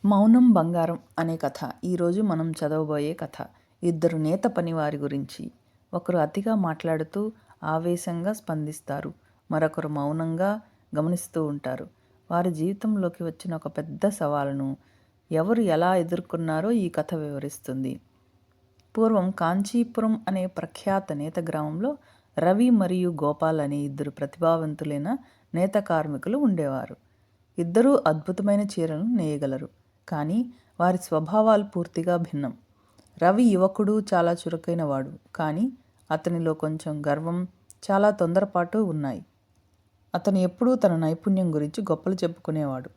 మౌనం బంగారం అనే కథ ఈరోజు మనం చదవబోయే కథ. ఇద్దరు నేత పనివారి గురించి. ఒకరు అతిగా మాట్లాడుతూ ఆవేశంగా స్పందిస్తారు. మరొకరు మౌనంగా గమనిస్తూ ఉంటారు. వారి జీవితంలోకి వచ్చిన ఒక పెద్ద సవాలును ఎవరు ఎలా ఎదుర్కొన్నారో ఈ కథ వివరిస్తుంది. పూర్వం కాంచీపురం అనే ప్రఖ్యాత నేత గ్రామంలో రవి మరియు గోపాల్ అనే ఇద్దరు ప్రతిభావంతులైన నేత కార్మికులు ఉండేవారు. ఇద్దరూ అద్భుతమైన చీరలను నేయగలరు, కానీ వారి స్వభావాలు పూర్తిగా భిన్నం. రవి యువకుడు, చాలా చురుకైనవాడు, కానీ అతనిలో కొంచెం గర్వం, చాలా తొందరపాటు ఉన్నాయి. అతను ఎప్పుడూ తన నైపుణ్యం గురించి గొప్పలు చెప్పుకునేవాడు.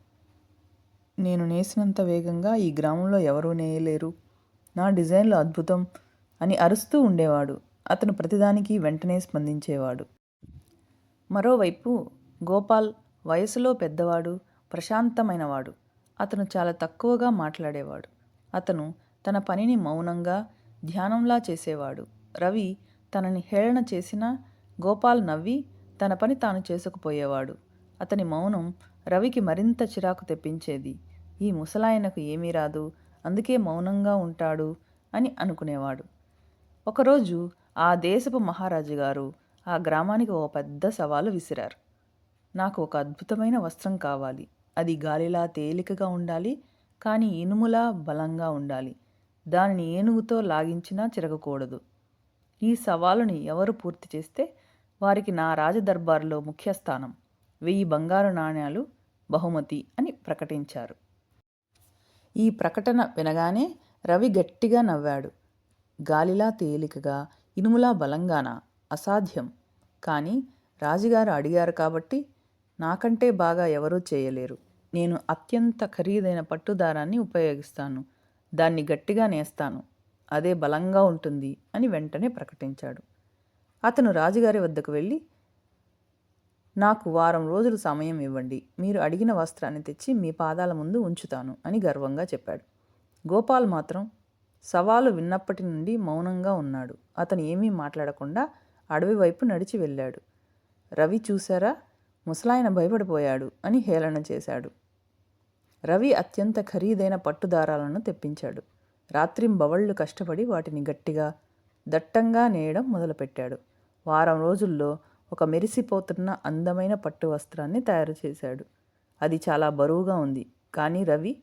నేను నేసినంత వేగంగా ఈ గ్రామంలో ఎవరూ నేయలేరు, నా డిజైన్లు అద్భుతం అని అరుస్తూ ఉండేవాడు. అతను ప్రతిదానికి వెంటనే స్పందించేవాడు. మరోవైపు గోపాల్ వయసులో పెద్దవాడు, ప్రశాంతమైనవాడు. అతను చాలా తక్కువగా మాట్లాడేవాడు. అతను తన పనిని మౌనంగా, ధ్యానంలా చేసేవాడు. రవి తనని హేళన చేసినా గోపాల్ నవ్వి తన పని తాను చేసుకుపోయేవాడు. అతని మౌనం రవికి మరింత చిరాకు తెప్పించేది. ఈ ముసలాయనకు ఏమీ రాదు, అందుకే మౌనంగా ఉంటాడు అని అనుకునేవాడు. ఒకరోజు ఆ దేశపు మహారాజు గారు ఆ గ్రామానికి ఓ పెద్ద సవాలు విసిరారు. నాకు ఒక అద్భుతమైన వస్త్రం కావాలి. అది గాలిలా తేలికగా ఉండాలి, కానీ ఇనుములా బలంగా ఉండాలి. దానిని ఏనుగుతో లాగించినా చిరగకూడదు. ఈ సవాలుని ఎవరు పూర్తి చేస్తే వారికి నా రాజదర్బారులో ముఖ్యస్థానం, 1000 బంగారు నాణ్యాలు బహుమతి అని ప్రకటించారు. ఈ ప్రకటన వినగానే రవి గట్టిగా నవ్వాడు. గాలిలా తేలికగా, ఇనుములా బలంగానా? అసాధ్యం. కానీ రాజుగారు అడిగారు కాబట్టి నాకంటే బాగా ఎవరూ చేయలేరు. నేను అత్యంత ఖరీదైన పట్టుదారాన్ని ఉపయోగిస్తాను. దాన్ని గట్టిగా నేస్తాను. అదే బలంగా ఉంటుంది అని వెంటనే ప్రకటించాడు. అతను రాజుగారి వద్దకు వెళ్ళి, నాకు వారం రోజులు సమయం ఇవ్వండి. మీరు అడిగిన వస్త్రాన్ని తెచ్చి మీ పాదాల ముందు ఉంచుతాను అని గర్వంగా చెప్పాడు. గోపాల్ మాత్రం సవాలు విన్నప్పటి నుండి మౌనంగా ఉన్నాడు. అతను ఏమీ మాట్లాడకుండా అడవి వైపు నడిచి వెళ్ళాడు. రవి చూశారా, ముసలాయన భయపడిపోయాడు అని హేళన చేశాడు. రవి అత్యంత ఖరీదైన పట్టుదారాలను తెప్పించాడు. రాత్రింబవళ్లు కష్టపడి వాటిని గట్టిగా, దట్టంగా నేయడం మొదలుపెట్టాడు. వారం రోజుల్లో ఒక మెరిసిపోతున్న అందమైన పట్టు వస్త్రాన్ని తయారు చేశాడు. అది చాలా బరువుగా ఉంది, కానీ రవి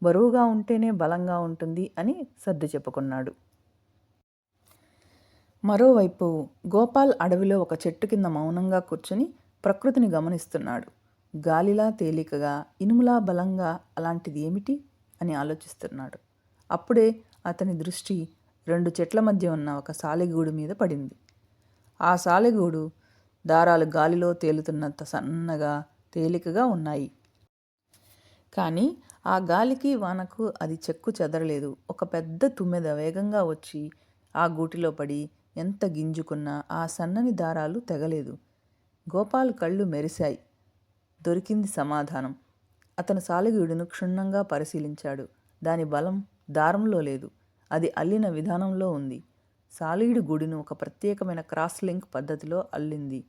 బరువుగా ఉంటేనే బలంగా ఉంటుంది అని సర్ది చెప్పుకున్నాడు. మరోవైపు గోపాల్ అడవిలో ఒక చెట్టు కింద మౌనంగా కూర్చుని ప్రకృతిని గమనిస్తున్నాడు. గాలిలా తేలికగా, ఇనుములా బలంగా అలాంటిది ఏమిటి అని ఆలోచిస్తున్నాడు. అప్పుడే అతని దృష్టి 2 చెట్ల మధ్య ఉన్న ఒక సాలెగూడు మీద పడింది. ఆ సాలెగూడు దారాలు గాలిలో తేలుతున్నంత సన్నగా, తేలికగా ఉన్నాయి. కానీ ఆ గాలికి, వానకు అది చెక్కు చెదరలేదు. ఒక పెద్ద తుమ్మెద వేగంగా వచ్చి ఆ గూటిలో పడి ఎంత గింజుకున్నా ఆ సన్నని దారాలు తెగలేదు. గోపాల్ కళ్ళు మెరిశాయి. దొరికింది సమాధానం. అతను సాలెగూడును క్షుణ్ణంగా పరిశీలించాడు. దాని బలం దారంలో లేదు, అది అల్లిన విధానంలో ఉంది. సాలీడు గూడును ఒక ప్రత్యేకమైన క్రాస్ లింక్ పద్ధతిలో అల్లింది.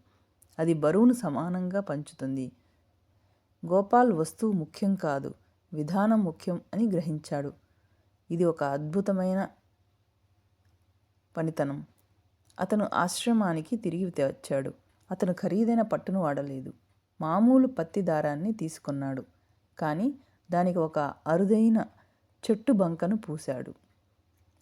అది బరువును సమానంగా పంచుతుంది. గోపాల్ వస్తువు ముఖ్యం కాదు, విధానం ముఖ్యం అని గ్రహించాడు. ఇది ఒక అద్భుతమైన పనితనం. అతను ఆశ్రమానికి తిరిగి వచ్చాడు. అతను ఖరీదైన పట్టును వాడలేదు, మామూలు పత్తి దారాన్ని తీసుకున్నాడు. కానీ దానికి ఒక అరుదైన చెట్టు బంకను పూశాడు.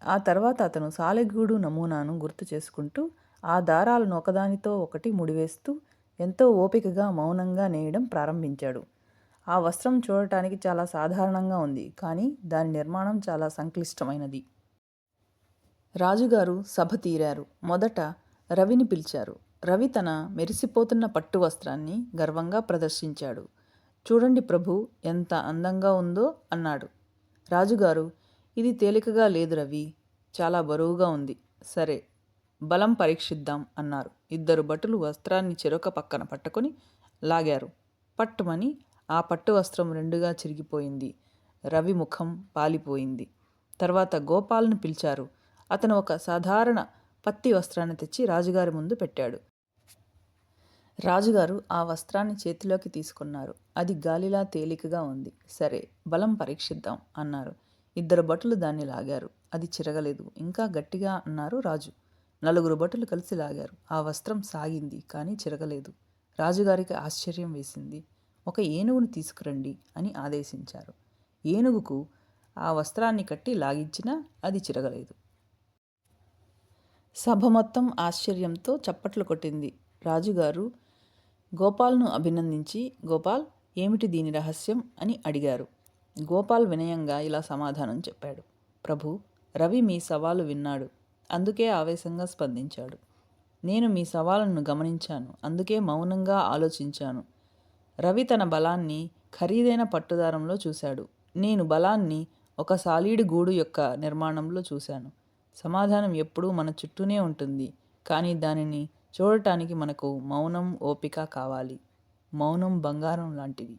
ఆ తర్వాత అతను సాలెగూడు నమూనాను గుర్తు చేసుకుంటూ ఆ దారాలను ఒకదానితో ఒకటి ముడివేస్తూ ఎంతో ఓపికగా, మౌనంగా నేయడం ప్రారంభించాడు. ఆ వస్త్రం చూడటానికి చాలా సాధారణంగా ఉంది, కానీ దాని నిర్మాణం చాలా సంక్లిష్టమైనది. రాజుగారు సభ తీరారు. మొదట రవిని పిలిచారు. రవి తన మెరిసిపోతున్న పట్టు వస్త్రాన్ని గర్వంగా ప్రదర్శించాడు. చూడండి ప్రభు, ఎంత అందంగా ఉందో అన్నాడు. రాజుగారు, ఇది తేలికగా లేదు రవి, చాలా బరువుగా ఉంది. సరే, బలం పరీక్షిద్దాం అన్నారు. 2 భటులు వస్త్రాన్ని చెరొక పక్కన పట్టుకొని లాగారు. పట్టుమని ఆ పట్టు వస్త్రం 2గా చిరిగిపోయింది. రవి ముఖం పాలిపోయింది. తర్వాత గోపాల్ను పిలిచారు. అతను ఒక సాధారణ పత్తి వస్త్రాన్ని తెచ్చి రాజుగారి ముందు పెట్టాడు. రాజుగారు ఆ వస్త్రాన్ని చేతిలోకి తీసుకున్నారు. అది గాలిలా తేలికగా ఉంది. సరే, బలం పరీక్షిద్దాం అన్నారు. 2 భటులు దాన్ని లాగారు. అది చిరగలేదు. ఇంకా గట్టిగా అన్నారు రాజు. 4 భటులు కలిసి లాగారు. ఆ వస్త్రం సాగింది, కానీ చిరగలేదు. రాజుగారికి ఆశ్చర్యం వేసింది. ఒక ఏనుగును తీసుకురండి అని ఆదేశించారు. ఏనుగుకు ఆ వస్త్రాన్ని కట్టి లాగించినా అది చిరగలేదు. సభ మొత్తం ఆశ్చర్యంతో చప్పట్లు కొట్టింది. రాజుగారు గోపాల్ను అభినందించి, గోపాల్, ఏమిటి దీని రహస్యం అని అడిగారు. గోపాల్ వినయంగా ఇలా సమాధానం చెప్పాడు. ప్రభు, రవి మీ సవాలు విన్నాడు, అందుకే ఆవేశంగా స్పందించాడు. నేను మీ సవాలును గమనించాను, అందుకే మౌనంగా ఆలోచించాను. రవి తన బలాన్ని ఖరీదైన పట్టుదారంలో చూశాడు. నేను బలాన్ని ఒక సాలీడు గూడు యొక్క నిర్మాణంలో చూశాను. సమాధానం ఎప్పుడూ మన చుట్టూనే ఉంటుంది, కానీ దానిని చూడటానికి మనకు మౌనం, ఓపిక కావాలి. మౌనం బంగారం లాంటిది.